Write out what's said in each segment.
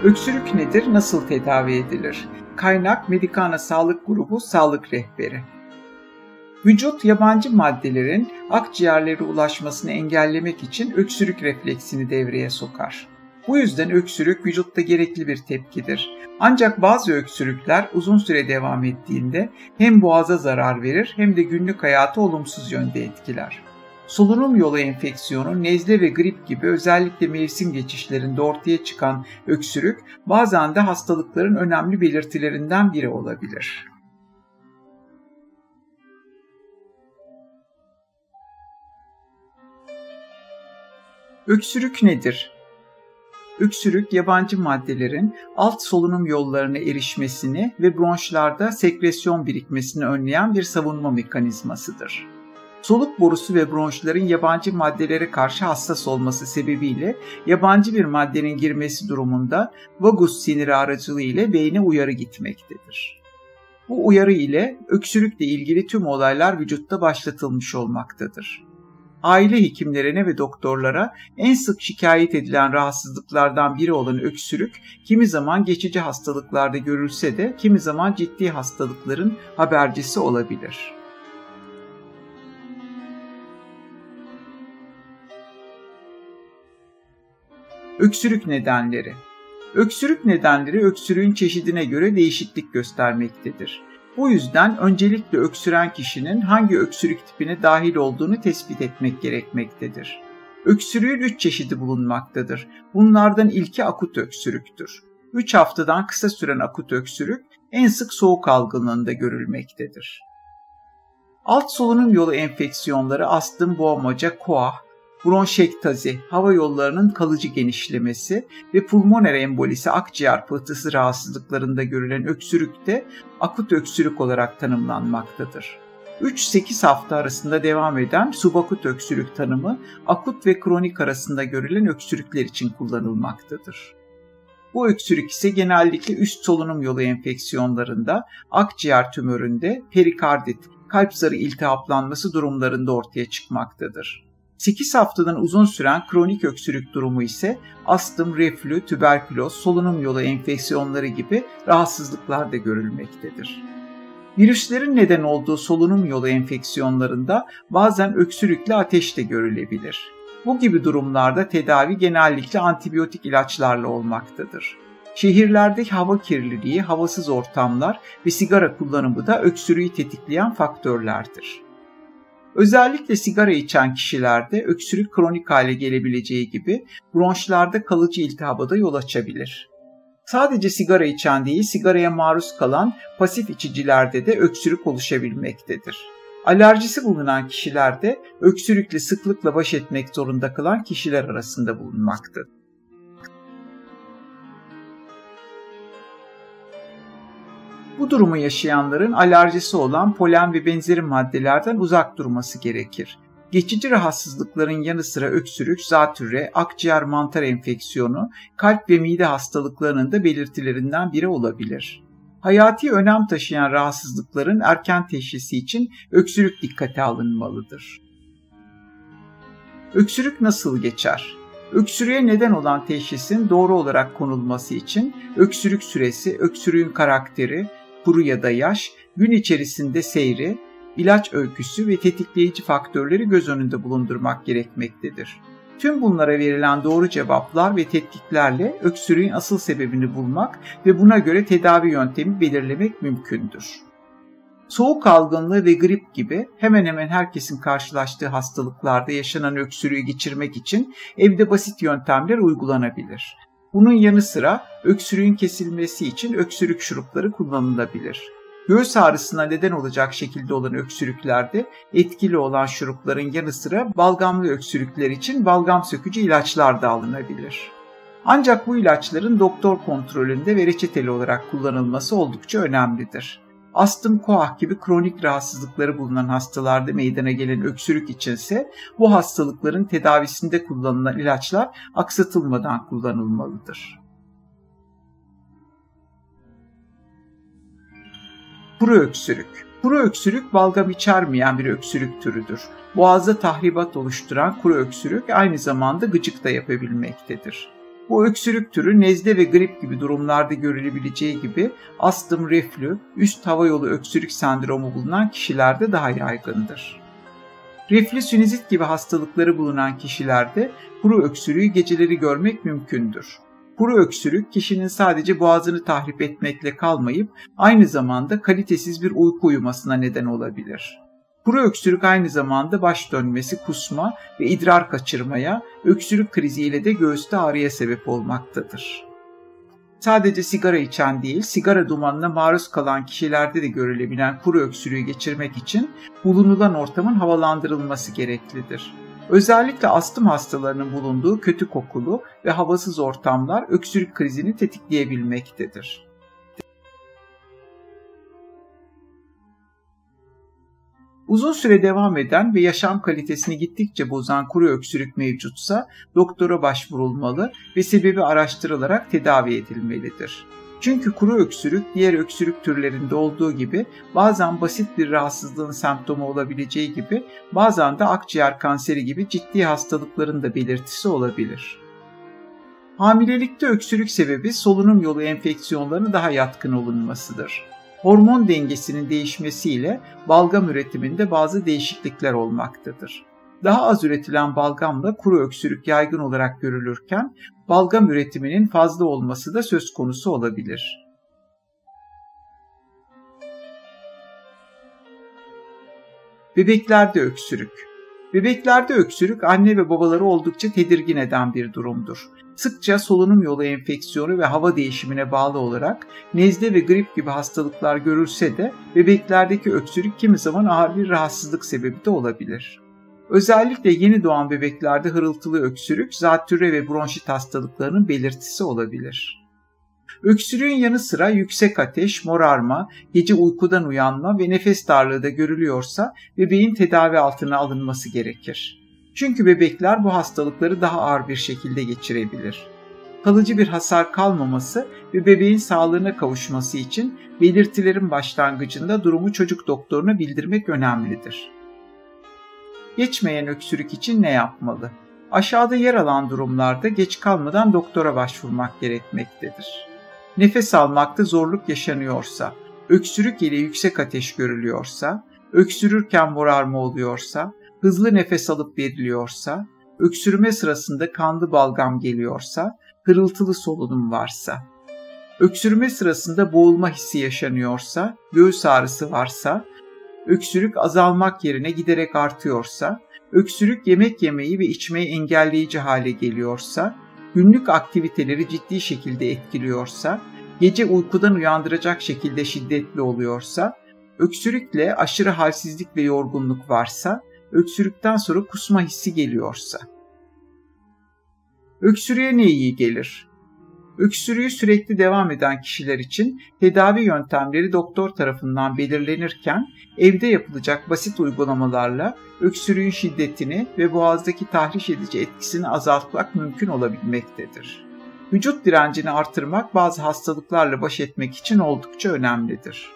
Öksürük nedir, nasıl tedavi edilir? Kaynak Medicana Sağlık Grubu Sağlık Rehberi. Vücut yabancı maddelerin akciğerlere ulaşmasını engellemek için öksürük refleksini devreye sokar. Bu yüzden öksürük vücutta gerekli bir tepkidir. Ancak bazı öksürükler uzun süre devam ettiğinde hem boğaza zarar verir hem de günlük hayatı olumsuz yönde etkiler. Solunum yolu enfeksiyonu, nezle ve grip gibi özellikle mevsim geçişlerinde ortaya çıkan öksürük bazen de hastalıkların önemli belirtilerinden biri olabilir. Öksürük nedir? Öksürük, yabancı maddelerin alt solunum yollarına erişmesini ve bronşlarda sekresyon birikmesini önleyen bir savunma mekanizmasıdır. Soluk borusu ve bronşların yabancı maddelere karşı hassas olması sebebiyle yabancı bir maddenin girmesi durumunda vagus siniri aracılığıyla beyne uyarı gitmektedir. Bu uyarı ile öksürükle ilgili tüm olaylar vücutta başlatılmış olmaktadır. Aile hekimlerine ve doktorlara en sık şikayet edilen rahatsızlıklardan biri olan öksürük, kimi zaman geçici hastalıklarda görülse de kimi zaman ciddi hastalıkların habercisi olabilir. Öksürük nedenleri. Öksürük nedenleri öksürüğün çeşidine göre değişiklik göstermektedir. Bu yüzden öncelikle öksüren kişinin hangi öksürük tipine dahil olduğunu tespit etmek gerekmektedir. Öksürüğün 3 çeşidi bulunmaktadır. Bunlardan ilki akut öksürüktür. 3 haftadan kısa süren akut öksürük en sık soğuk algınlığında görülmektedir. Alt solunum yolu enfeksiyonları astım, boğmaca, koah, bronşektazi, hava yollarının kalıcı genişlemesi ve pulmoner embolisi akciğer pıhtısı rahatsızlıklarında görülen öksürük de akut öksürük olarak tanımlanmaktadır. 3-8 hafta arasında devam eden subakut öksürük tanımı akut ve kronik arasında görülen öksürükler için kullanılmaktadır. Bu öksürük ise genellikle üst solunum yolu enfeksiyonlarında, akciğer tümöründe, perikardit, kalp zarı iltihaplanması durumlarında ortaya çıkmaktadır. 8 haftadan uzun süren kronik öksürük durumu ise astım, reflü, tüberküloz, solunum yolu enfeksiyonları gibi rahatsızlıklarda görülmektedir. Virüslerin neden olduğu solunum yolu enfeksiyonlarında bazen öksürükle ateş de görülebilir. Bu gibi durumlarda tedavi genellikle antibiyotik ilaçlarla olmaktadır. Şehirlerdeki hava kirliliği, havasız ortamlar ve sigara kullanımı da öksürüğü tetikleyen faktörlerdir. Özellikle sigara içen kişilerde öksürük kronik hale gelebileceği gibi bronşlarda kalıcı iltihaba da yol açabilir. Sadece sigara içen değil, sigaraya maruz kalan pasif içicilerde de öksürük oluşabilmektedir. Alerjisi bulunan kişilerde öksürükle sıklıkla baş etmek zorunda kalan kişiler arasında bulunmaktadır. Bu durumu yaşayanların alerjisi olan polen ve benzeri maddelerden uzak durması gerekir. Geçici rahatsızlıkların yanı sıra öksürük, zatürre, akciğer mantar enfeksiyonu, kalp ve mide hastalıklarının da belirtilerinden biri olabilir. Hayati önem taşıyan rahatsızlıkların erken teşhisi için öksürük dikkate alınmalıdır. Öksürük nasıl geçer? Öksürüğe neden olan teşhisin doğru olarak konulması için öksürük süresi, öksürüğün karakteri, kuru ya da yaş, gün içerisinde seyri, ilaç öyküsü ve tetikleyici faktörleri göz önünde bulundurmak gerekmektedir. Tüm bunlara verilen doğru cevaplar ve tetkiklerle öksürüğün asıl sebebini bulmak ve buna göre tedavi yöntemi belirlemek mümkündür. Soğuk algınlığı ve grip gibi hemen hemen herkesin karşılaştığı hastalıklarda yaşanan öksürüğü geçirmek için evde basit yöntemler uygulanabilir. Bunun yanı sıra öksürüğün kesilmesi için öksürük şurupları kullanılabilir. Göğüs ağrısına neden olacak şekilde olan öksürüklerde etkili olan şurupların yanı sıra balgamlı öksürükler için balgam sökücü ilaçlar da alınabilir. Ancak bu ilaçların doktor kontrolünde ve reçeteli olarak kullanılması oldukça önemlidir. Astım, koah gibi kronik rahatsızlıkları bulunan hastalarda meydana gelen öksürük içinse bu hastalıkların tedavisinde kullanılan ilaçlar aksatılmadan kullanılmalıdır. Kuru öksürük. Kuru öksürük balgam içermeyen bir öksürük türüdür. Boğazda tahribat oluşturan kuru öksürük aynı zamanda gıcık da yapabilmektedir. Bu öksürük türü nezle ve grip gibi durumlarda görülebileceği gibi astım, reflü, üst hava yolu öksürük sendromu bulunan kişilerde daha yaygındır. Reflü sinüzit gibi hastalıkları bulunan kişilerde kuru öksürüğü geceleri görmek mümkündür. Kuru öksürük kişinin sadece boğazını tahrip etmekle kalmayıp aynı zamanda kalitesiz bir uyku uyumasına neden olabilir. Kuru öksürük aynı zamanda baş dönmesi, kusma ve idrar kaçırmaya, öksürük kriziyle de göğüste ağrıya sebep olmaktadır. Sadece sigara içen değil, sigara dumanına maruz kalan kişilerde de görülebilen kuru öksürüğü geçirmek için bulunulan ortamın havalandırılması gereklidir. Özellikle astım hastalarının bulunduğu kötü kokulu ve havasız ortamlar öksürük krizini tetikleyebilmektedir. Uzun süre devam eden ve yaşam kalitesini gittikçe bozan kuru öksürük mevcutsa doktora başvurulmalı ve sebebi araştırılarak tedavi edilmelidir. Çünkü kuru öksürük diğer öksürük türlerinde olduğu gibi bazen basit bir rahatsızlığın semptomu olabileceği gibi bazen de akciğer kanseri gibi ciddi hastalıkların da belirtisi olabilir. Hamilelikte öksürük sebebi solunum yolu enfeksiyonlarına daha yatkın olunmasıdır. Hormon dengesinin değişmesiyle balgam üretiminde bazı değişiklikler olmaktadır. Daha az üretilen balgamla kuru öksürük yaygın olarak görülürken balgam üretiminin fazla olması da söz konusu olabilir. Bebeklerde öksürük. Bebeklerde öksürük anne ve babaları oldukça tedirgin eden bir durumdur. Sıkça solunum yolu enfeksiyonu ve hava değişimine bağlı olarak nezle ve grip gibi hastalıklar görülse de bebeklerdeki öksürük kimi zaman ağır bir rahatsızlık sebebi de olabilir. Özellikle yeni doğan bebeklerde hırıltılı öksürük, zatürre ve bronşit hastalıklarının belirtisi olabilir. Öksürüğün yanı sıra yüksek ateş, morarma, gece uykudan uyanma ve nefes darlığı da görülüyorsa bebeğin tedavi altına alınması gerekir. Çünkü bebekler bu hastalıkları daha ağır bir şekilde geçirebilir. Kalıcı bir hasar kalmaması ve bebeğin sağlığına kavuşması için belirtilerin başlangıcında durumu çocuk doktoruna bildirmek önemlidir. Geçmeyen öksürük için ne yapmalı? Aşağıda yer alan durumlarda geç kalmadan doktora başvurmak gerekmektedir. Nefes almakta zorluk yaşanıyorsa, öksürük ile yüksek ateş görülüyorsa, öksürürken morarma oluyorsa, hızlı nefes alıp veriliyorsa, öksürme sırasında kanlı balgam geliyorsa, hırıltılı solunum varsa, öksürme sırasında boğulma hissi yaşanıyorsa, göğüs ağrısı varsa, öksürük azalmak yerine giderek artıyorsa, öksürük yemek yemeyi ve içmeyi engelleyici hale geliyorsa, günlük aktiviteleri ciddi şekilde etkiliyorsa, gece uykudan uyandıracak şekilde şiddetli oluyorsa, öksürükle aşırı halsizlik ve yorgunluk varsa, öksürükten sonra kusma hissi geliyorsa. Öksürüğe ne iyi gelir? Öksürüğü sürekli devam eden kişiler için tedavi yöntemleri doktor tarafından belirlenirken evde yapılacak basit uygulamalarla öksürüğün şiddetini ve boğazdaki tahriş edici etkisini azaltmak mümkün olabilmektedir. Vücut direncini artırmak bazı hastalıklarla baş etmek için oldukça önemlidir.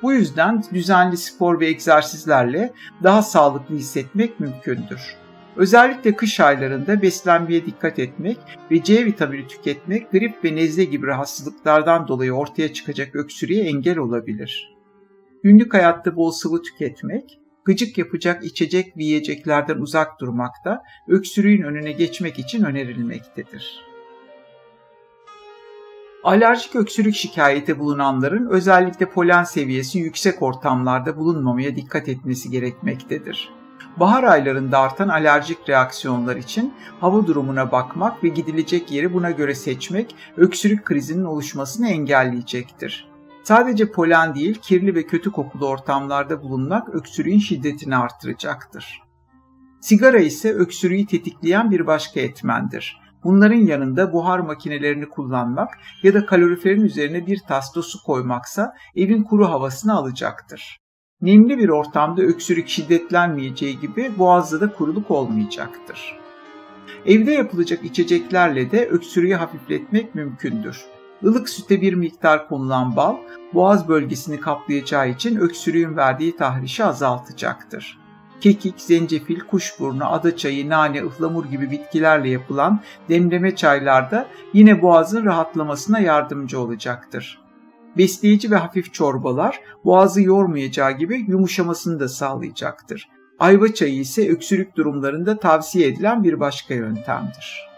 Bu yüzden düzenli spor ve egzersizlerle daha sağlıklı hissetmek mümkündür. Özellikle kış aylarında beslenmeye dikkat etmek ve C vitamini tüketmek grip ve nezle gibi rahatsızlıklardan dolayı ortaya çıkacak öksürüğe engel olabilir. Günlük hayatta bol sıvı tüketmek, gıcık yapacak içecek ve yiyeceklerden uzak durmak da öksürüğün önüne geçmek için önerilmektedir. Alerjik öksürük şikayeti bulunanların özellikle polen seviyesi yüksek ortamlarda bulunmamaya dikkat etmesi gerekmektedir. Bahar aylarında artan alerjik reaksiyonlar için hava durumuna bakmak ve gidilecek yeri buna göre seçmek öksürük krizinin oluşmasını engelleyecektir. Sadece polen değil, kirli ve kötü kokulu ortamlarda bulunmak öksürüğün şiddetini artıracaktır. Sigara ise öksürüğü tetikleyen bir başka etmendir. Bunların yanında buhar makinelerini kullanmak ya da kaloriferin üzerine bir tas su koymaksa evin kuru havasını alacaktır. Nemli bir ortamda öksürük şiddetlenmeyeceği gibi boğazda da kuruluk olmayacaktır. Evde yapılacak içeceklerle de öksürüğü hafifletmek mümkündür. Ilık süte bir miktar konulan bal, boğaz bölgesini kaplayacağı için öksürüğün verdiği tahrişi azaltacaktır. kekik, zencefil, kuşburnu, adaçayı, nane, ıhlamur gibi bitkilerle yapılan demleme çaylar da yine boğazın rahatlamasına yardımcı olacaktır. Besleyici ve hafif çorbalar boğazı yormayacağı gibi yumuşamasını da sağlayacaktır. Ayva çayı ise öksürük durumlarında tavsiye edilen bir başka yöntemdir.